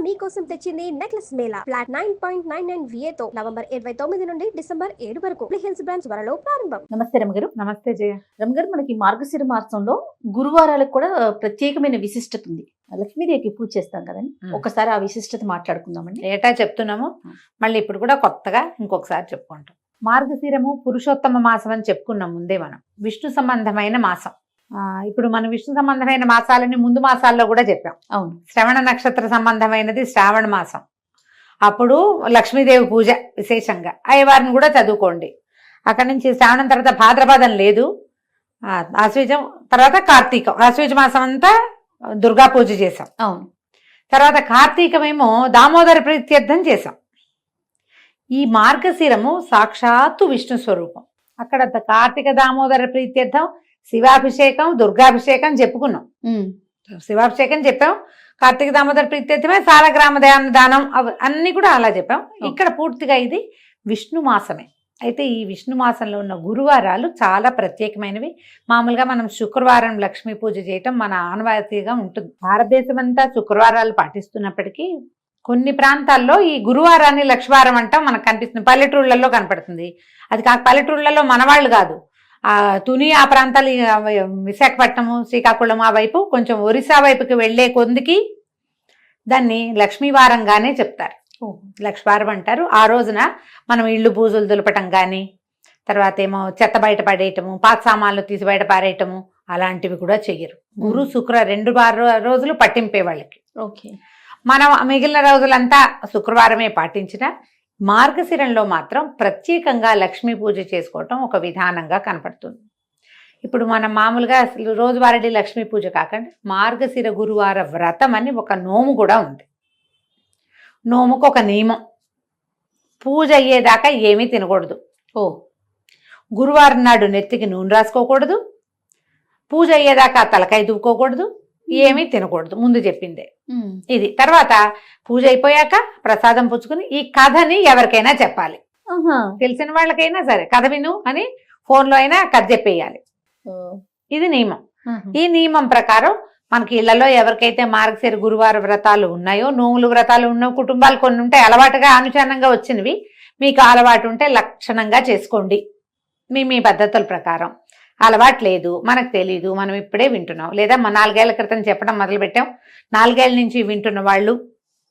మీకోసం తెచ్చింది necklace Mela flat 9.99 VA తో నవంబర్ 29 నుండి డిసెంబర్ 7 వరకు హిల్స్ బ్రాంచ్ త్వరలో ప్రారంభం. నమస్తే రమగారు. నమస్తే జయ. రమగారు, మనకి మార్గశిర మాసంలో గురువారాలకు కూడా ప్రత్యేకమైన విశిష్టత ఉంది. లక్ష్మీదేవికి పూజ చేస్తాం కదండి, ఒకసారి ఆ విశిష్టత మాట్లాడుకుందామండి. ఏటా చెప్తున్నాము, మళ్ళీ ఇప్పుడు కూడా కొత్తగా ఇంకొకసారి చెప్పుకుంటాం. మార్గశిరము పురుషోత్తమ మాసం అని చెప్పుకున్నాం ముందే. మనం విష్ణు సంబంధమైన మాసం. ఇప్పుడు మనం విష్ణు సంబంధమైన మాసాలని ముందు మాసాల్లో కూడా చెప్పాం. అవును. శ్రవణ నక్షత్ర సంబంధమైనది శ్రావణ మాసం. అప్పుడు లక్ష్మీదేవి పూజ విశేషంగా అయ్యవారిని కూడా చదువుకోండి. అక్కడి నుంచి శ్రావణం తర్వాత భాద్రపదం లేదు, ఆశ్వీజం తర్వాత కార్తీకం. ఆశ్వీజ మాసం అంతా దుర్గా పూజ చేసాం. అవును. తర్వాత కార్తీకమేమో దామోదర ప్రీత్యర్థం చేసాం. ఈ మార్గశిరము సాక్షాత్తు విష్ణు స్వరూపం. అక్కడ కార్తీక దామోదర ప్రీత్యర్థం శివాభిషేకం, దుర్గాభిషేకం చెప్పుకున్నాం. శివాభిషేకం చెప్పాం, కార్తీక దామోదర ప్రీత్యర్థమే సాలగ్రామ దానం అన్ని కూడా అలా చెప్పాం. ఇక్కడ పూర్తిగా ఇది విష్ణు మాసమే. అయితే ఈ విష్ణు మాసంలో ఉన్న గురువారాలు చాలా ప్రత్యేకమైనవి. మామూలుగా మనం శుక్రవారం లక్ష్మీ పూజ చేయటం మన ఆనవాయితీగా ఉంటుంది. భారతదేశం అంతా శుక్రవారాలు పాటిస్తున్నప్పటికీ కొన్ని ప్రాంతాల్లో ఈ గురువారాన్ని లక్ష్మీవారం అంటాం మనకు కనిపిస్తుంది. పల్లెటూళ్ళల్లో కనపడుతుంది. అది కాక పల్లెటూళ్ళల్లో మనవాళ్ళు కాదు, తుని ఆ ప్రాంతాలు, విశాఖపట్నము, శ్రీకాకుళం ఆ వైపు, కొంచెం ఒరిస్సా వైపుకి వెళ్లే కొందికి దాన్ని లక్ష్మీవారంగానే చెప్తారు. లక్ష్మీవారం అంటారు. ఆ రోజున మనం ఇళ్ళు బూజులు దులపటం కానీ, తర్వాత ఏమో చెత్త బయట పడేయటము, పాత సామాన్లు తీసి బయట పారేయటము అలాంటివి కూడా చెయ్యరు. గురు శుక్ర 2 రోజులు పట్టింపే వాళ్ళకి. ఓకే. మనం మిగిలిన రోజులంతా శుక్రవారమే పాటించిన మార్గశిరంలో మాత్రం ప్రత్యేకంగా లక్ష్మీ పూజ చేసుకోవటం ఒక విధానంగా కనపడుతుంది. ఇప్పుడు మనం మామూలుగా అసలు రోజువారీ లక్ష్మీ పూజ కాకుండా మార్గశిర గురువార వ్రతం అని ఒక నోము కూడా ఉంది. నోముకు ఒక నియమం, పూజ అయ్యేదాకా ఏమీ తినకూడదు. గురువారం నాడు నెత్తికి నూనె రాసుకోకూడదు, పూజ అయ్యేదాకా తలకాయ దువ్వుకోకూడదు, ఏమీ తినకూడదు. ముందు చెప్పిందే ఇది. తర్వాత పూజ అయిపోయాక ప్రసాదం పుచ్చుకుని ఈ కథని ఎవరికైనా చెప్పాలి. తెలిసిన వాళ్ళకైనా సరే కథ విను అని ఫోన్లో అయినా కథ చెప్పేయాలి. ఇది నియమం. ఈ నియమం ప్రకారం మనకి ఇళ్లలో ఎవరికైతే మార్గశిర గురువార వ్రతాలు ఉన్నాయో, నోములు వ్రతాలు ఉన్న కుటుంబాలు కొన్ని ఉంటాయి, అలవాటుగా అనుచరణంగా వచ్చినవి. మీకు అలవాటు ఉంటే లక్షణంగా చేసుకోండి మీ పద్ధతుల ప్రకారం. అలవాటు లేదు, మనకు తెలీదు, మనం ఇప్పుడే వింటున్నాం, లేదా 4 ఏళ్ల క్రితం చెప్పడం మొదలుపెట్టాం, 4 ఏళ్ల నుంచి వింటున్న వాళ్ళు,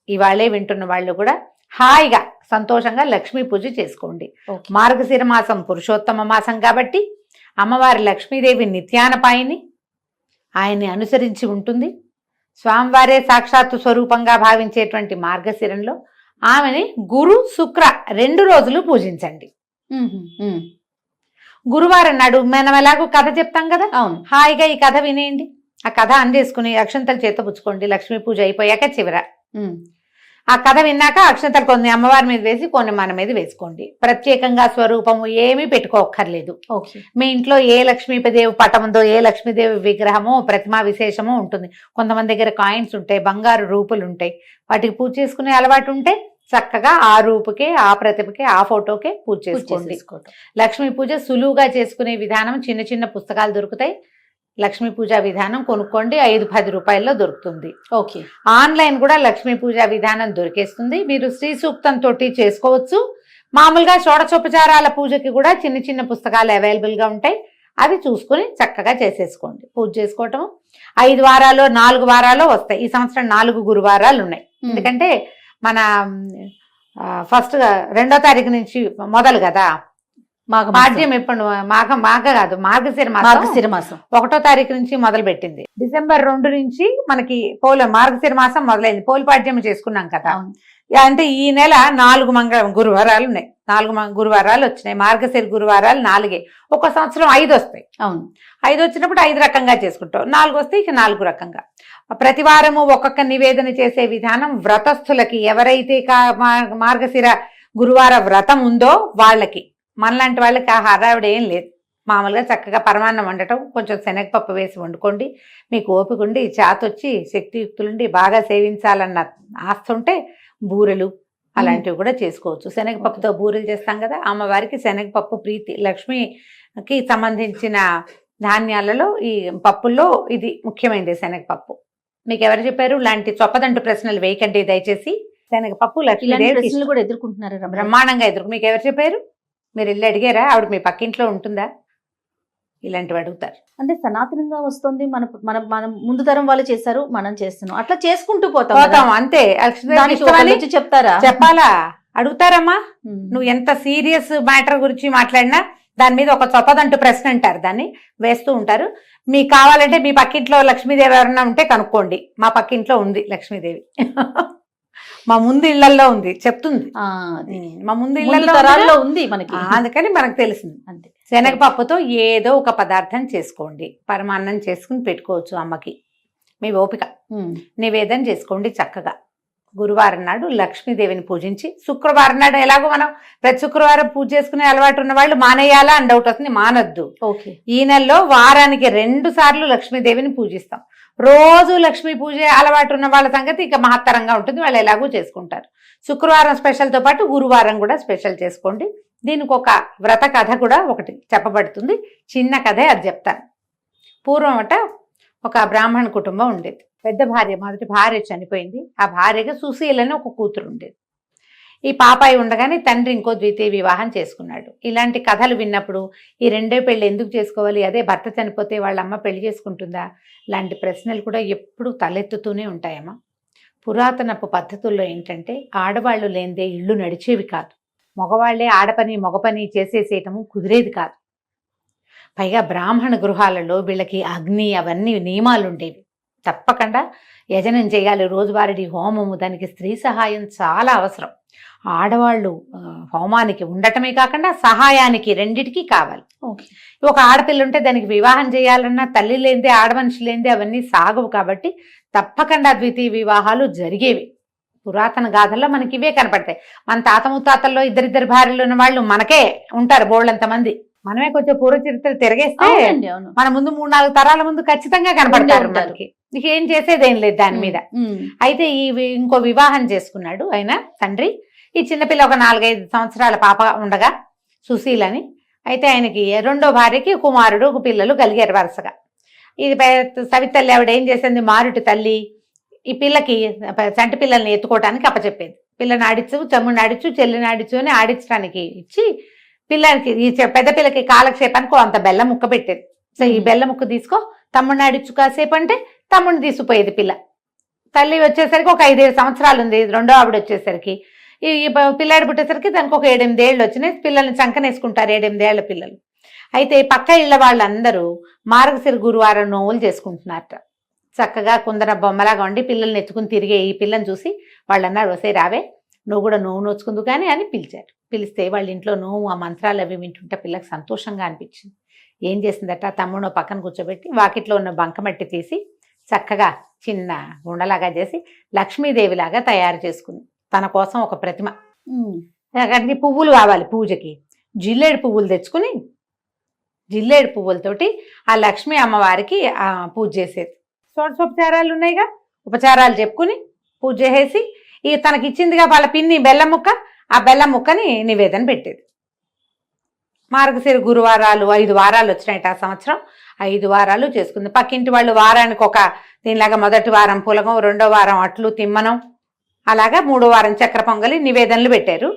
ఇవాళే వింటున్న వాళ్ళు కూడా హాయిగా సంతోషంగా లక్ష్మీ పూజ చేసుకోండి. మార్గశిర మాసం పురుషోత్తమ మాసం కాబట్టి అమ్మవారి లక్ష్మీదేవి నిత్యానపాయిని, ఆయన్ని అనుసరించి ఉంటుంది. స్వామివారే సాక్షాత్తు స్వరూపంగా భావించేటువంటి మార్గశిరంలో ఆమెని గురు శుక్ర 2 రోజులు పూజించండి. గురువారం నాడు మనం ఎలాగో కథ చెప్తాం కదా, అవును, హాయిగా ఈ కథ వినేయండి. ఆ కథ అందేసుకుని అక్షంతలు చేత పుచ్చుకోండి. లక్ష్మీ పూజ అయిపోయాక చివర ఆ కథ విన్నాక అక్షంతలు కొన్ని అమ్మవారి మీద వేసి కొన్ని మన మీద వేసుకోండి. ప్రత్యేకంగా స్వరూపము ఏమీ పెట్టుకోక్కర్లేదు. మీ ఇంట్లో ఏ లక్ష్మీదేవి పటం ఉందో, ఏ లక్ష్మీదేవి విగ్రహమో ప్రతిమా విశేషమో ఉంటుంది. కొంతమంది దగ్గర కాయిన్స్ ఉంటాయి, బంగారు రూపులు ఉంటాయి. వాటికి పూజ చేసుకునే అలవాటు ఉంటే చక్కగా ఆ రూపుకే, ఆ ప్రతిభకే, ఆ ఫోటోకే పూజ చేసుకోండి. లక్ష్మీ పూజ సులువుగా చేసుకునే విధానం చిన్న చిన్న పుస్తకాలు దొరుకుతాయి. లక్ష్మీ పూజా విధానం కొనుక్కోండి, 5-10 రూపాయల్లో దొరుకుతుంది. ఓకే. ఆన్లైన్ కూడా లక్ష్మీ పూజా విధానం దొరికేస్తుంది. మీరు శ్రీ సూక్తం తోటి చేసుకోవచ్చు. మామూలుగా షోడశోపచారాల పూజకి కూడా చిన్న చిన్న పుస్తకాలు అవైలబుల్గా ఉంటాయి. అవి చూసుకుని చక్కగా చేసేసుకోండి. పూజ చేసుకోవటం 5 వారాలు 4 వారాలు వస్తాయి. ఈ సంవత్సరం 4 గురువారాలు ఉన్నాయి. ఎందుకంటే మన ఫస్ట్ 2వ తారీఖు నుంచి మొదలు కదా పాడ్యం. ఎప్పుడు మాఘ కాదు, మార్గశిర మాసం 1వ తారీఖు నుంచి మొదలు పెట్టింది. డిసెంబర్ 2 నుంచి మనకి మార్గశిర మాసం మొదలైంది. పోలిపాడ్యం చేసుకున్నాం కదా. అంటే ఈ నెల 4 గురువారాలు ఉన్నాయి. 4 గురువారాలు వచ్చినాయి. మార్గశిర గురువారాలు 4. ఒక సంవత్సరం 5 వస్తాయి. అవును. 5 వచ్చినప్పుడు 5 రకంగా చేసుకుంటాం. 4 వస్తే ఇక 4 రకంగా. ప్రతి వారము ఒక్కొక్క నివేదన చేసే విధానం వ్రతస్థులకి, ఎవరైతే మార్గశిర గురువార వ్రతం ఉందో వాళ్ళకి. మనలాంటి వాళ్ళకి ఆ హడావిడి ఏం లేదు. మామూలుగా చక్కగా పరమాన్నం వండటం, కొంచెం శనగపప్పు వేసి వండుకోండి. మీకు ఓపిక ఉండి, చాతొచ్చి, శక్తియుక్తులుండి బాగా సేవించాలన్న ఆస్తి ఉంటే బూరెలు అలాంటివి కూడా చేసుకోవచ్చు. శనగపప్పుతో బూరెలు చేస్తాం కదా, అమ్మవారికి శనగపప్పు ప్రీతి. లక్ష్మికి సంబంధించిన ధాన్యాలలో ఈ పప్పుల్లో ఇది ముఖ్యమైనది శనగపప్పు. మీకు ఎవరు చెప్పారు? ఇలాంటి చొప్పదంటు ప్రశ్నలు వేయకండి దయచేసి. శనగపప్పు ఇలాంటి లక్ష్మీదేవి ప్రశ్నలు కూడా ఎదుర్కొంటున్నారు రమణ. బ్రహ్మాండంగా ఎదురు. మీకు ఎవరు చెప్పారు? మీరు వెళ్ళి అడిగారా? ఆవిడ మీ పక్కింట్లో ఉంటుందా? ఇలాంటివి అడుగుతారు. అంటే సనాతనంగా వస్తుంది, మనం ముందు తరం వాళ్ళు చేశారు, మనం చేస్తున్నాం, అట్లా చేసుకుంటూ పోతాం కదా. అంతే. దానికి ఒకళ్ళు వచ్చి చెప్తారా? చెప్పాలా? అడుగుతారమ్మా. నువ్వు ఎంత సీరియస్ మ్యాటర్ గురించి మాట్లాడినా దాని మీద ఒక చొప్పదంటూ ప్రశ్న అంటారు, దాన్ని వేస్తూ ఉంటారు. మీకు కావాలంటే మీ పక్కింట్లో లక్ష్మీదేవి ఎవరన్నా ఉంటే కనుక్కోండి. మా పక్కింట్లో ఉంది లక్ష్మీదేవి. మా ముందు ఇళ్లలో ఉంది, చెప్తుంది. మా ముందు ఇళ్లలో ఉంది మనకి, అందుకని మనకు తెలిసింది. అంతే. శనగపప్పుతో ఏదో ఒక పదార్థం చేసుకోండి. పరమాన్నం చేసుకుని పెట్టుకోవచ్చు అమ్మకి, మీ ఓపిక. నివేదన చేసుకోండి చక్కగా. గురువారం నాడు లక్ష్మీదేవిని పూజించి, శుక్రవారం నాడు ఎలాగో మనం ప్రతి శుక్రవారం పూజ చేసుకునే అలవాటు ఉన్న వాళ్ళు మానేయాలా అని డౌట్ వస్తుంది. మానొద్దు. ఓకే. ఈ నెలలో వారానికి 2 సార్లు లక్ష్మీదేవిని పూజిస్తాం. రోజు లక్ష్మీ పూజ అలవాటు ఉన్న వాళ్ళ సంగతి ఇక మహత్తరంగా ఉంటుంది, వాళ్ళు ఎలాగూ చేసుకుంటారు. శుక్రవారం స్పెషల్తో పాటు గురువారం కూడా స్పెషల్ చేసుకోండి. దీనికి ఒక వ్రత కథ కూడా ఒకటి చెప్పబడుతుంది. చిన్న కథే, అది చెప్తాను. పూర్వం ఒక బ్రాహ్మణ కుటుంబం ఉండేది. పెద్ద భార్య, మొదటి భార్య చనిపోయింది. ఆ భార్యగా సుశీలని ఒక కూతురు ఉండేది. ఈ పాపాయి ఉండగానే తండ్రి ఇంకో ద్వితీయ వివాహం చేసుకున్నాడు. ఇలాంటి కథలు విన్నప్పుడు ఈ 2 పెళ్లి ఎందుకు చేసుకోవాలి, అదే భర్త చనిపోతే వాళ్ళ అమ్మ పెళ్లి చేసుకుంటుందా, ఇలాంటి ప్రశ్నలు కూడా ఎప్పుడు తలెత్తుతూనే ఉంటాయమ్మా. పురాతనపు పద్ధతుల్లో ఏంటంటే ఆడవాళ్ళు లేనిదే ఇళ్ళు నడిచేవి కాదు. మగవాళ్లే ఆడపని మగ పని చేసేసేయటము కుదిరేది కాదు. పైగా బ్రాహ్మణ గృహాలలో వీళ్ళకి అగ్ని అవన్నీ నియమాలు ఉండేవి. తప్పకుండా యజనం చేయాలి, రోజువారీ హోమము, దానికి స్త్రీ సహాయం చాలా అవసరం. ఆడవాళ్ళు హోమానికి ఉండటమే కాకుండా సహాయానికి రెండిటికి కావాలి. ఒక ఆడపిల్ల ఉంటే దానికి వివాహం చేయాలన్నా తల్లి లేనిదే, ఆడమనిషి లేనిదే అవన్నీ సాగవు. కాబట్టి తప్పకుండా ద్వితీయ వివాహాలు జరిగేవి. పురాతన గాథల్లో మనకి ఇవే కనపడతాయి. మన తాత ముత్తాతల్లో 2 భార్యలు ఉన్న వాళ్ళు మనకే ఉంటారు బోళ్ళంతమంది. మనమే కొంచెం పూర్వ చరిత్ర తిరగేస్తే మన ముందు 3-4 తరాల ముందు ఖచ్చితంగా కనపడతారు మనకి. నీకు ఏం చేసేదేం లేదు దాని మీద. అయితే ఇంకో వివాహం చేసుకున్నాడు ఆయన తండ్రి. ఈ చిన్నపిల్ల ఒక 4-5 సంవత్సరాల పాప ఉండగా, సుశీలని. అయితే ఆయనకి 2వ భార్యకి కుమారుడు, పిల్లలు కలిగారు వరుసగా. ఇది సవితల్లి ఆవిడ ఏం చేసింది, మారుటి తల్లి ఈ పిల్లకి చంటి పిల్లల్ని ఎత్తుకోవటానికి అప్పచెప్పేది. పిల్లని ఆడిచ్చు, చమ్ముని ఆడిచ్చు, చెల్లిని ఆడిచ్చు అని ఆడించడానికి ఇచ్చి పిల్లలకి, ఈ పెద్ద పిల్లకి కాలక్షేపానికి అంత బెల్లం ముక్క పెట్టేది. సో ఈ బెల్లం ముక్క తీసుకో, తమ్ముడిని ఆడిచ్చు కాసేపు అంటే తమ్ముడిని తీసుకుపోయేది పిల్ల. తల్లి వచ్చేసరికి ఒక 5-7 సంవత్సరాలు ఉంది. 2వ ఆవిడ వచ్చేసరికి, ఈ పిల్లాడి పుట్టేసరికి దానికి ఒక 7-8 ఏళ్ళు వచ్చినాయి. పిల్లల్ని చంకనేసుకుంటారు 7-8 ఏళ్ల పిల్లలు. అయితే పక్క ఇళ్ల వాళ్ళందరూ మార్గశిర గురువారం నోవులు చేసుకుంటున్నారట. చక్కగా కుందర బొమ్మలాగా ఉండి పిల్లల్ని ఎత్తుకుని తిరిగే ఈ పిల్లని చూసి వాళ్ళు అన్నారు, వసే రావే నువ్వు కూడా నోవు నోచుకుందు కానీ అని పిలిచారు. పిలిస్తే వాళ్ళ ఇంట్లో నోవు ఆ మంత్రాలు అవి వింటుంటే పిల్లకి సంతోషంగా అనిపించింది. ఏం చేసిందట, తమ్ముడు పక్కన కూర్చోబెట్టి వాకిట్లో ఉన్న బంకమట్టి తీసి చక్కగా చిన్న గుండలాగా చేసి లక్ష్మీదేవిలాగా తయారు చేసుకుంది. తన కోసం ఒక ప్రతిమ. అక్కడికి పువ్వులు కావాలి పూజకి. జిల్లేడు పువ్వులు తెచ్చుకుని జిల్లేడు పువ్వులతోటి ఆ లక్ష్మీ అమ్మవారికి పూజ చేసేది. షోడశోపచారాలు ఉన్నాయిగా, ఉపచారాలు చెప్పుకుని పూజ చేసి తనకి ఇచ్చిందిగా వాళ్ళ పిన్ని బెల్లం ముక్క, ఆ బెల్లం ముక్కని నివేదన పెట్టేది. మార్గశిర గురువారాలు 5 వారాలు వచ్చినాయి ఆ సంవత్సరం. 5 వారాలు చేసుకుంది. పక్కింటి వాళ్ళు వారానికి ఒక దీనిలాగా మొదటి వారం పులగం, 2వ వారం అట్లు తిమ్మనం, అలాగా 3వ వారం చక్కెర పొంగలి నివేదనలు పెట్టారు.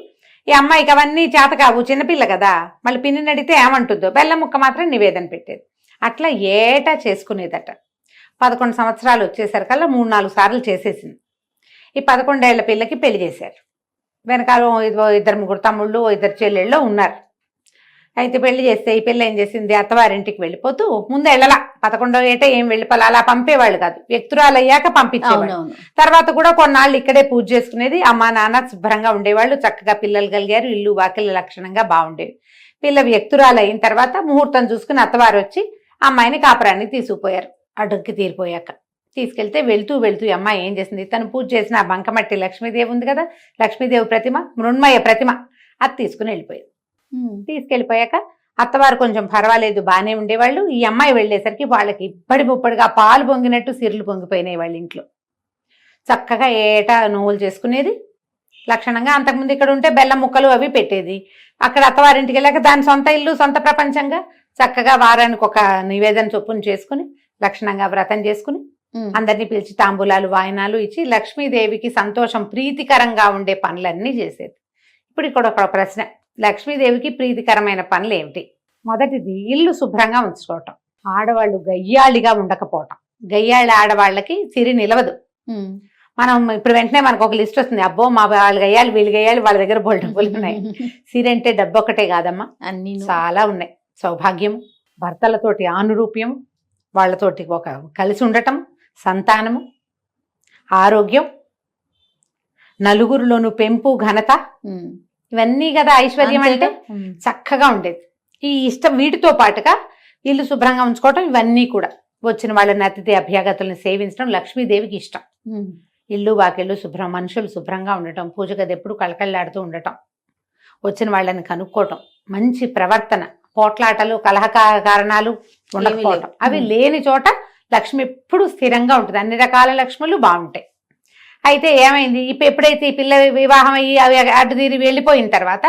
ఈ అమ్మాయికి అవన్నీ చేత కావు, చిన్నపిల్ల కదా, మళ్ళీ పిన్నిని అడిగితే ఏమంటుందో, బెల్లం ముక్క మాత్రం నివేదన పెట్టేది. అట్లా ఏటా చేసుకునేదట. 11 సంవత్సరాలు వచ్చేసరికల్లా 3-4 సార్లు చేసేసింది. ఈ 11 ఏళ్ల పిల్లకి పెళ్లి చేశారు. వెనకాల 2-3 తమ్ముళ్ళు, 2 చెల్లెళ్ళు ఉన్నారు. అయితే పెళ్లి చేస్తే ఈ పిల్ల ఏం చేసింది, అత్తవారింటికి వెళ్ళిపోతూ ముందు వెళ్ళలా, 11వ ఏట ఏం వెళ్ళిపోలే, అలా పంపేవాళ్ళు కాదు, వ్యక్తురాలు అయ్యాక పంపించేవాళ్ళు. తర్వాత కూడా కొన్నాళ్ళు ఇక్కడే పూజ చేసుకునేది. అమ్మ నాన్న శుభ్రంగా ఉండేవాళ్ళు, చక్కగా పిల్లలు కలిగారు, ఇల్లు వాకిళ్ళు లక్షణంగా బాగుండేవి. పిల్ల వ్యక్తురాలు అయిన తర్వాత ముహూర్తం చూసుకుని అత్తవారు వచ్చి అమ్మాయిని కాపురాన్ని తీసుకుపోయారు. అడ్డుకి తీరిపోయాక తీసుకెళ్తే వెళ్తూ ఈ అమ్మాయి ఏం చేసింది, తను పూజ చేసిన ఆ బంకమట్టి లక్ష్మీదేవి ఉంది కదా, లక్ష్మీదేవి ప్రతిమ, మృణ్మయ ప్రతిమ, అది తీసుకుని వెళ్ళిపోయేది. తీసుకెళ్ళిపోయాక అత్తవారు కొంచెం పర్వాలేదు బాగానే ఉండేవాళ్ళు. ఈ అమ్మాయి వెళ్ళేసరికి వాళ్ళకి ఇప్పటి ముప్పటిగా పాలు పొంగినట్టు సిరులు పొంగిపోయినాయి వాళ్ళ ఇంట్లో. చక్కగా ఏటా నోవులు చేసుకునేది లక్షణంగా. అంతకుముందు ఇక్కడ ఉంటే బెల్లం ముక్కలు అవి పెట్టేది. అక్కడ అత్తవారింటికి వెళ్ళాక దాని సొంత ఇల్లు, సొంత ప్రపంచంగా చక్కగా వారానికి ఒక నివేదన చొప్పున చేసుకుని లక్షణంగా వ్రతం చేసుకుని అందరినీ పిలిచి తాంబూలాలు వాయినాలు ఇచ్చి లక్ష్మీదేవికి సంతోషం ప్రీతికరంగా ఉండే పనులన్నీ చేసేది. ఇప్పుడు ఇక్కడ ఒక ప్రశ్న, లక్ష్మీదేవికి ప్రీతికరమైన పనులు ఏమిటి? మొదటిది ఇల్లు శుభ్రంగా ఉంచుకోవటం. ఆడవాళ్ళు గయ్యాళిగా ఉండకపోవటం. గయ్యాళి ఆడవాళ్ళకి సిరి నిలవదు. మనం ఇప్పుడు వెంటనే మనకు ఒక లిస్ట్ వస్తుంది, అబ్బో మా వాళ్ళు గయ్యాలి వీళ్ళు గయ్యాలి వాళ్ళ దగ్గర బోల్ డబ్బులు ఉన్నాయి. సిరి అంటే డబ్బు ఒకటే కాదమ్మా, అన్ని చాలా ఉన్నాయి. సౌభాగ్యం, భర్తలతోటి ఆనురూప్యం, వాళ్ళతోటి ఒక కలిసి ఉండటం, సంతానము, ఆరోగ్యం, నలుగురిలోను పెంపు, ఘనత, ఇవన్నీ కదా ఐశ్వర్యం అంటే. చక్కగా ఉండేది. ఈ ఇష్టం వీటితో పాటుగా ఇల్లు శుభ్రంగా ఉంచుకోవటం, ఇవన్నీ కూడా వచ్చిన వాళ్ళని అతిథి అభ్యాగతులను సేవించడం లక్ష్మీదేవికి ఇష్టం. ఇల్లు వాకిళ్ళు శుభ్రం, మనుషులు శుభ్రంగా ఉండటం, పూజ గది ఎప్పుడు కళకళలాడుతూ ఉండటం, వచ్చిన వాళ్ళని కనుక్కోవటం, మంచి ప్రవర్తన, పోట్లాటలు కలహ కారణాలు ఉండకపోవటం, అవి లేని చోట లక్ష్మి ఎప్పుడు స్థిరంగా ఉంటుంది. అన్ని రకాల లక్ష్ములు బాగుంటాయి. అయితే ఏమైంది, ఎప్పుడైతే ఈ పిల్ల వివాహం అయ్యి అవి అటు తీరి వెళ్ళిపోయిన తర్వాత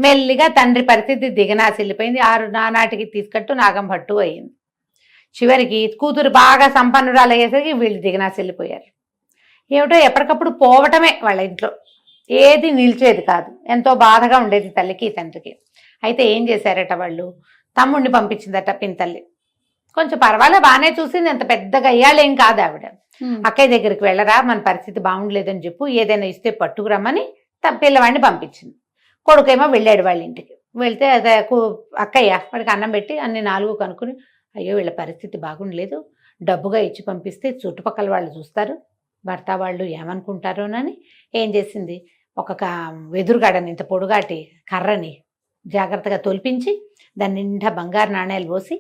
మెల్లిగా తండ్రి పరిస్థితి దిగనాసి వెళ్ళిపోయింది. నానాటికి తీసుకట్టు నాగం భట్టు అయ్యింది. చివరికి కూతురు బాగా సంపన్నురాలు అయ్యేసరికి వీళ్ళు దిగనాసి వెళ్ళిపోయారు. ఏమిటో ఎప్పటికప్పుడు పోవటమే వాళ్ళ ఇంట్లో, ఏది నిలిచేది కాదు. ఎంతో బాధగా ఉండేది తల్లికి తండ్రికి. అయితే ఏం చేశారట వాళ్ళు, తమ్ముడిని పంపించిందట పినతల్లి. కొంచెం పర్వాలే బాగానే చూసింది, అంత పెద్దగా అయ్యాలేం కాదు ఆవిడ. అక్కయ్య దగ్గరికి వెళ్ళరా, మన పరిస్థితి బాగుండలేదని చెప్పు, ఏదైనా ఇస్తే పట్టుకురమ్మని పిల్లవాడిని పంపించింది. కొడుకేమో వెళ్ళాడు వాళ్ళ ఇంటికి. వెళ్తే అక్కయ్య వాడికి అన్నం పెట్టి అన్ని 4 కనుక్కుని, అయ్యో వీళ్ళ పరిస్థితి బాగుండలేదు, డబ్బుగా ఇచ్చి పంపిస్తే చుట్టుపక్కల వాళ్ళు చూస్తారు, భర్త వాళ్ళు ఏమనుకుంటారోనని ఏం చేసింది, ఒక వెదురుగాడని ఇంత పొడుగాటి కర్రని జాగ్రత్తగా తొలిపించి దాని నిండా బంగారు నాణ్యాలు పోసి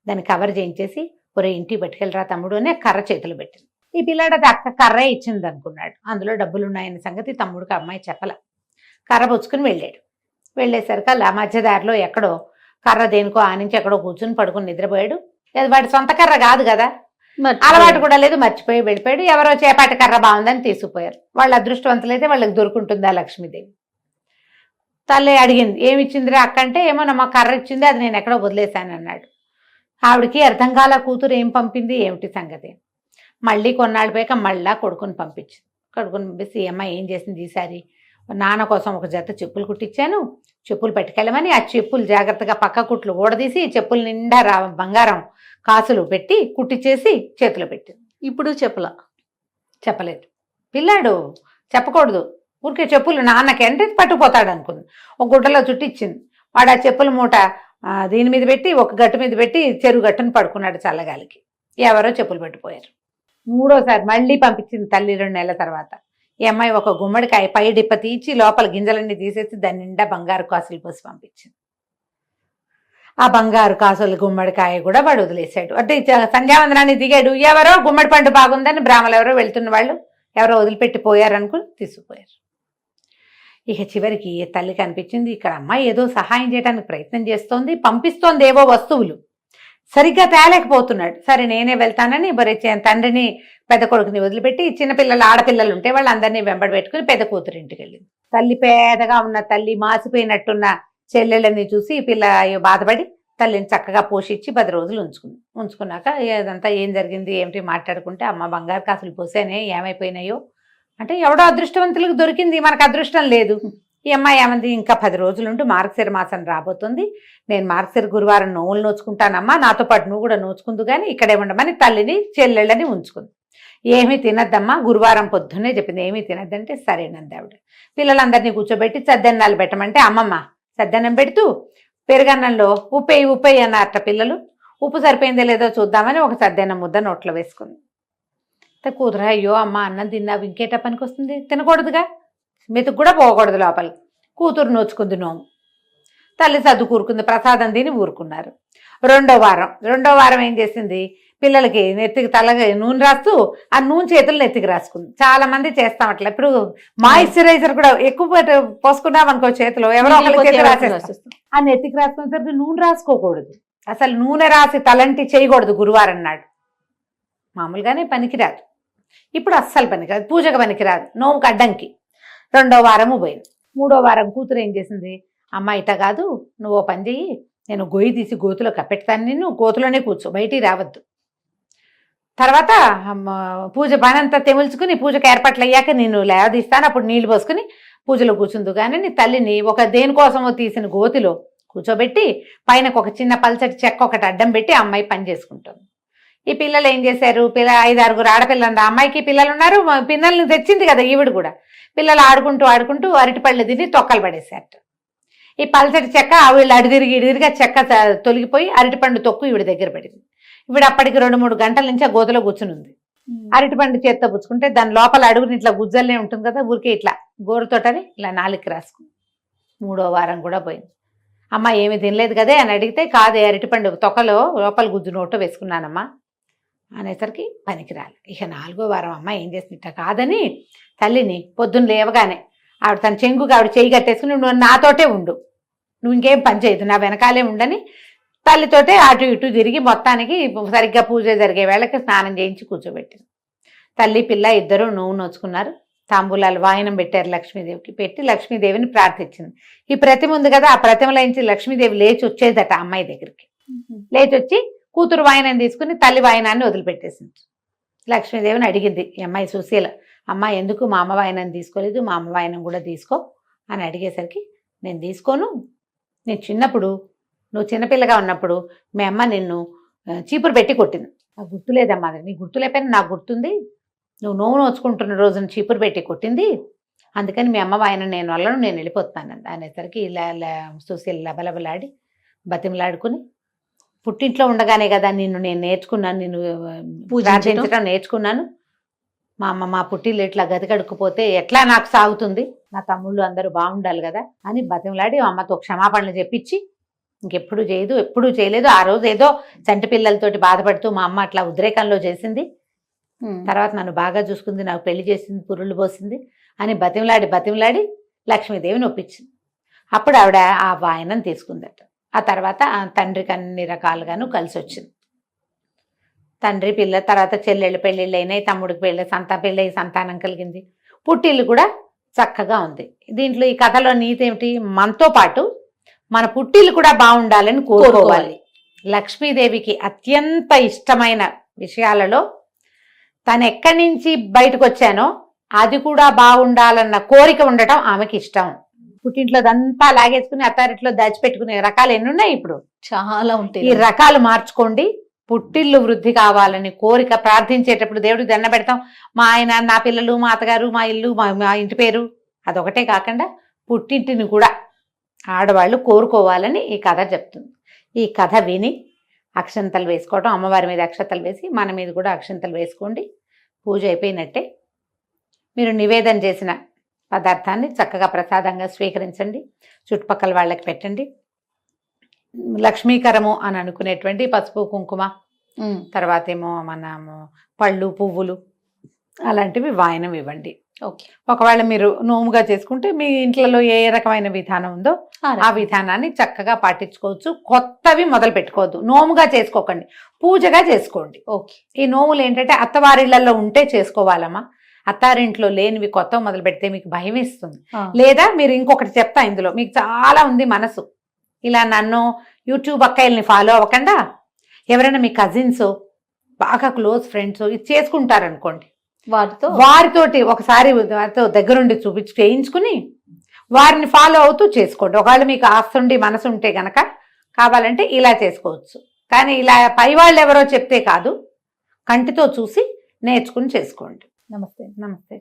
దాన్ని కవర్ చేయించేసి, ఒరే ఇంటికి పట్టుకెళ్ళరా తమ్ముడు అని కర్ర చేతులు పెట్టింది. ఈ పిల్లాడు అది అక్క కర్రే ఇచ్చింది అనుకున్నాడు. అందులో డబ్బులు ఉన్నాయన్న సంగతి తమ్ముడికి అమ్మాయి చెప్పల. కర్ర పుచ్చుకుని వెళ్ళాడు. వెళ్ళేసరికి అలా మధ్యదారిలో ఎక్కడో కర్ర దేనికో ఆనించి ఎక్కడో కూర్చుని పడుకుని నిద్రపోయాడు. వాడి సొంత కర్ర కాదు కదా, అలవాటు కూడా లేదు, మర్చిపోయి వెళ్ళిపోయాడు. ఎవరో చేపాటి కర్ర బాగుందని తీసుకుపోయారు. వాళ్ళ అదృష్టవంతులైతే వాళ్ళకి దొరుకుంటుందా లక్ష్మీదేవి. తల్లి అడిగింది, ఏమి ఇచ్చిందిరా అక్క అంటే, ఏమో నమ్మ కర్ర ఇచ్చింది, అది నేను ఎక్కడో వదిలేశాను అన్నాడు. ఆవిడికి అర్థం కాల, కూతురు ఏం పంపింది ఏమిటి సంగతి. మళ్ళీ కొన్నాళ్ళు పోయాక మళ్ళా కొడుకుని పంపించింది. కొడుకుని పంపిస్తే అమ్మాయి ఏం చేసింది, ఈసారి నాన్న కోసం ఒక జత చెప్పులు కుట్టించాను, చెప్పులు పట్టుకెళ్ళమని ఆ చెప్పులు జాగ్రత్తగా పక్క కుట్లు ఊడదీసి చెప్పులు నిండా బంగారం కాసులు పెట్టి కుట్టించేసి చేతిలో పెట్టింది. ఇప్పుడు చెప్పలేదు. పిల్లాడు చెప్పకూడదు, ఊరికే చెప్పులు నాన్నకి అంటే పట్టుకుపోతాడు అనుకుంది. ఒక గుడ్డలో చుట్టిచ్చింది. వాడు ఆ చెప్పుల మూట దీని మీద పెట్టి ఒక గట్టు మీద పెట్టి చెరువు గట్టును పడుకున్నాడు చల్లగాలికి. ఎవరో చెప్పులు పెట్టిపోయారు. 3వసారి మళ్ళీ పంపించింది తల్లి 2 నెలల తర్వాత. ఈ అమ్మాయి ఒక గుమ్మడికాయ పై డిప్ప తీసి లోపల గింజలన్నీ తీసేసి దాని నిండా బంగారు కాసులు పోసి పంపించింది. ఆ బంగారు కాసులు గుమ్మడికాయ కూడా వాడు వదిలేశాడు. అంటే సంధ్యావందనాన్ని దిగాడు, ఎవరో గుమ్మడి పండు బాగుందని బ్రాహ్మలు ఎవరో వెళ్తున్న వాళ్ళు ఎవరో వదిలిపెట్టి పోయారనుకుని తీసుకుపోయారు. ఇక చివరికి తల్లికి అనిపించింది, ఇక్కడ అమ్మాయి ఏదో సహాయం చేయడానికి ప్రయత్నం చేస్తోంది, పంపిస్తోంది ఏవో వస్తువులు, సరిగ్గా తేలేకపోతున్నాడు. సరే నేనే వెళ్తానని తండ్రిని పెద్ద కొడుకుని వదిలిపెట్టి చిన్నపిల్లలు ఆడపిల్లలు ఉంటే వాళ్ళందరినీ వెంబడి పెట్టుకుని పెద్ద కూతురు ఇంటికి వెళ్ళింది. తల్లి పేదగా ఉన్న తల్లి మాసిపోయినట్టున్న చెల్లెళ్ళని చూసి పిల్ల బాధపడి తల్లిని చక్కగా పోషించి 10 రోజులు ఉంచుకున్నాక ఇదంతా ఏం జరిగింది ఏమిటి మాట్లాడుకుంటే, అమ్మ బంగారు కాసులు పోసానే ఏమైపోయినాయో అంటే, ఎవడో అదృష్టవంతులకు దొరికింది, మనకు అదృష్టం లేదు. ఈ అమ్మాయి ఏమంది, ఇంకా 10 రోజులుంటూ మార్గశిర మాసం రాబోతుంది, నేను మార్గశిర గురువారం నోవులు నోచుకుంటానమ్మా, నాతో పాటు నువ్వు కూడా నోచుకుందు కానీ ఇక్కడే ఉండమని తల్లిని చెల్లెళ్ళని ఉంచుకుంది. ఏమీ తినద్దమ్మా, గురువారం పొద్దున్నే చెప్పింది, ఏమీ తినద్దంటే సరేనంది ఆవిడ. పిల్లలందరినీ కూర్చోబెట్టి సద్దెన్నాలు పెట్టమంటే, అమ్మమ్మ సద్దన్నం పెడుతూ పెరుగన్నంలో ఉప్పేయి అన్నారట పిల్లలు. ఉప్పు సరిపోయిందో లేదో చూద్దామని ఒక సద్దెన్నం ముద్ద నోట్లో వేసుకుంది. కూతురు, అయ్యో అమ్మ అన్నం తిన్నావు ఇంకేట పనికి వస్తుంది, తినకూడదుగా, మెతుకు కూడా పోకూడదు లోపలికి. కూతురు నోచుకుంది నోము. తల్లి సర్దు కూరుకుంది, ప్రసాదం తిని ఊరుకున్నారు. రెండో వారం ఏం చేసింది, పిల్లలకి నెత్తికి తలగా నూనె రాస్తూ ఆ నూనె చేతులు నెత్తికి రాసుకుంది. చాలా మంది చేస్తాం అట్లా. ఇప్పుడు మాయిశ్చరైజర్ కూడా ఎక్కువ పోసుకున్నాం అనుకో చేతిలో, ఎవరో ఒకరి చేతి రాసేస్తాం. ఆ నెత్తికి రాసుకునేసరికి నూనె రాసుకోకూడదు, అసలు నూనె రాసి తలంటి చేయకూడదు గురువారం నాడు. మామూలుగానే పనికిరాదు, ఇప్పుడు అస్సలు పనికిరాదు, పూజకు పనికిరాదు, నోముకు అడ్డంకి. 2వ వారము పోయింది. 3వ వారం కూతురు ఏం చేసింది, అమ్మ ఇట కాదు, నువ్వు పని చెయ్యి, నేను గొయ్యి తీసి గోతులో కప్పెడతాను, నిన్ను గోతులోనే కూర్చో, బయటికి రావద్దు. తర్వాత పూజ పనంతా తెముల్చుకుని పూజకు ఏర్పాట్లు అయ్యాక నేను లేవదీస్తాను. అప్పుడు నీళ్లు పోసుకుని పూజలో కూర్చుందు కానీ నీ తల్లిని ఒక దేనికోసమో తీసిన గోతిలో కూర్చోబెట్టి పైనకు ఒక చిన్న పల్చటి చెక్క ఒకటి అడ్డం పెట్టి అమ్మాయి పని చేసుకుంటుంది. ఈ పిల్లలు ఏం చేశారు, 5-6 ఆడపిల్లలు, అమ్మాయికి పిల్లలు ఉన్నారు, పిల్లల్ని తెచ్చింది కదా ఈవిడ కూడా. పిల్లలు ఆడుకుంటూ అరటిపళ్ళు తిని తొక్కలు పడేశారట. ఈ పల్చటి చెక్క వీళ్ళు ఇడిదిరిగా చెక్క తొలగిపోయి అరటిపండు తొక్కు ఈవిడ దగ్గర పడింది. ఈవిడ అప్పటికి 2-3 గంటల నుంచి ఆ గోతలో కూర్చుని ఉంది. అరటిపండు చేత్తో పుచ్చుకుంటే దాని లోపల అడుగుని ఇట్లా గుజ్జల్నే ఉంటుంది కదా, ఊరికే ఇట్లా గోరుతోటని ఇలా నాలుగు రాసుకుంది. 3వ వారం కూడా పోయింది. అమ్మ ఏమి తినలేదు కదే అని అడిగితే, కాదే అరటిపండు తొక్కలో లోపల గుజ్జు నోటో వేసుకున్నానమ్మా అనేసరికి పనికిరాలి. ఇక 4వ వారం అమ్మ ఏం చేసింది కాదని తల్లిని పొద్దున్న లేవగానే ఆవిడ తన చెంగుగా ఆవిడ చేయి కట్టేసుకుని, నువ్వు నాతోటే ఉండు, నువ్వు ఇంకేం పని చేయదు, నా వెనకాలే ఉండని తల్లితోటే అటు ఇటు తిరిగి మొత్తానికి సరిగ్గా పూజ జరిగే వేళకి స్నానం చేయించి కూర్చోబెట్టింది. తల్లి పిల్ల ఇద్దరు నువ్వు నోచుకున్నారు. తాంబూలాలు వాయనం పెట్టారు లక్ష్మీదేవికి. పెట్టి లక్ష్మీదేవిని ప్రార్థించింది. ఈ ప్రతిమ ఉంది కదా, ఆ ప్రతిమలోంచి లక్ష్మీదేవి లేచి వచ్చేదట అమ్మాయి దగ్గరికి. లేచి వచ్చి కూతురు వాయనం తీసుకుని తల్లి వాయనాన్ని వదిలిపెట్టేసింది. లక్ష్మీదేవిని అడిగింది ఈ అమ్మాయి సుశీల, అమ్మ ఎందుకు మా అమ్మ వాయనం తీసుకోలేదు, మా అమ్మ వాయనం కూడా తీసుకో అని అడిగేసరికి, నేను తీసుకోను, నేను చిన్నప్పుడు నువ్వు చిన్నపిల్లగా ఉన్నప్పుడు మీ అమ్మ నిన్ను చీపురు పెట్టి కొట్టింది, నాకు గుర్తులేదమ్మా, అది నీకు గుర్తులేకపోయినా నాకు గుర్తుంది, నువ్వు నోవు నోచుకుంటున్న రోజున చీపురు పెట్టి కొట్టింది, అందుకని మీ అమ్మ వాయన నేను వల్లను నేను వెళ్ళిపోతాను అనేసరికి ఇలా సుశీల లబలబలాడి బతిమలాడుకుని, పుట్టింట్లో ఉండగానే కదా నిన్ను నేను నేర్చుకున్నాను, నిన్ను ప్రార్థించడం నేర్చుకున్నాను, మా అమ్మ మా పుట్టిల్లు ఇట్లా గదికడుక్కుపోతే ఎట్లా నాకు సాగుతుంది, నా తమ్ముళ్ళు అందరూ బాగుండాలి కదా అని బతిమలాడి అమ్మతో క్షమాపణలు చెప్పించి ఇంకెప్పుడు చేయదు, ఎప్పుడూ చేయలేదు. ఆ రోజు ఏదో చంటి పిల్లలతోటి బాధపడుతూ మా అమ్మ అట్లా ఉద్రేకంలో చేసింది, తర్వాత నన్ను బాగా చూసుకుంది, నాకు పెళ్లి చేసింది, పురుళ్ళు పోసింది అని బతిమలాడి లక్ష్మీదేవిని ఒప్పించింది. అప్పుడు ఆవిడ ఆ వాయనం తీసుకుందట. ఆ తర్వాత తండ్రికి అన్ని రకాలుగాను కలిసి వచ్చింది. తండ్రి పిల్ల తర్వాత చెల్లెళ్ళు పెళ్ళిళ్ళు అయినాయి, తమ్ముడికి పెళ్ళి సంతానం కలిగింది, పుట్టిల్లు కూడా చక్కగా ఉంది. దీంట్లో ఈ కథలో నీతి ఏమిటి, మనతో పాటు మన పుట్టిల్లు కూడా బాగుండాలని కోరుకోవాలి. లక్ష్మీదేవికి అత్యంత ఇష్టమైన విషయాలలో తను ఎక్కడి నుంచి బయటకు వచ్చానో అది కూడా బాగుండాలన్న కోరిక ఉండటం ఆమెకి ఇష్టం. పుట్టింట్లో దంతా లాగేసుకుని అత్తారింట్లో దాచిపెట్టుకునే రకాలు ఎన్ని ఉన్నాయి, ఇప్పుడు చాలా ఉంటాయి. ఈ రకాలు మార్చుకోండి. పుట్టిల్లు వృద్ధి కావాలని కోరిక ప్రార్థించేటప్పుడు దేవుడికి దండ పెడతాం, మా ఆయన, నా పిల్లలు, మా అత్తగారు, మా ఇల్లు, మా ఇంటి పేరు, అదొకటే కాకుండా పుట్టింటిని కూడా ఆడవాళ్ళు కోరుకోవాలని ఈ కథ చెప్తుంది. ఈ కథ విని అక్షంతలు వేసుకోవటం, అమ్మవారి మీద అక్షంతలు వేసి మన మీద కూడా అక్షంతలు వేసుకోండి. పూజ అయిపోయినట్టే. మీరు నివేదన చేసిన పదార్థాన్ని చక్కగా ప్రసాదంగా స్వీకరించండి, చుట్టుపక్కల వాళ్ళకి పెట్టండి. లక్ష్మీకరము అని అనుకునేటువంటి పసుపు కుంకుమ, తర్వాత ఏమో మనము పళ్ళు పువ్వులు అలాంటివి వాయనం ఇవ్వండి. ఓకే. ఒకవేళ మీరు నోముగా చేసుకుంటే మీ ఇంట్లో ఏ రకమైన విధానం ఉందో ఆ విధానాన్ని చక్కగా పాటించుకోవచ్చు. కొత్తవి మొదలు పెట్టుకోవద్దు, నోముగా చేసుకోకండి, పూజగా చేసుకోండి. ఓకే. ఈ నోములు ఏంటంటే అత్తవారిళ్లలో ఉంటే చేసుకోవాలమ్మా, అత్తారింట్లో లేనివి కొత్త మొదలు పెడితే మీకు భయం ఇస్తుంది. లేదా మీరు ఇంకొకటి చెప్తా, ఇందులో మీకు చాలా ఉంది మనసు, ఇలా నన్ను యూట్యూబ్ అక్కయ్యల్ని ఫాలో అవ్వకుండా ఎవరైనా మీ కజిన్స్ బాగా క్లోజ్ ఫ్రెండ్స్ ఇది చేసుకుంటారనుకోండి, వారితోటి ఒకసారి వారితో దగ్గరుండి చేయించుకుని వారిని ఫాలో అవుతూ చేసుకోండి. ఒకవేళ మీకు ఆస్తుండి మనసు ఉంటే గనక కావాలంటే ఇలా చేసుకోవచ్చు. కానీ ఇలా పై వాళ్ళు ఎవరో చెప్తే కాదు, కంటితో చూసి నేర్చుకుని చేసుకోండి. నమస్తే. నమస్తే.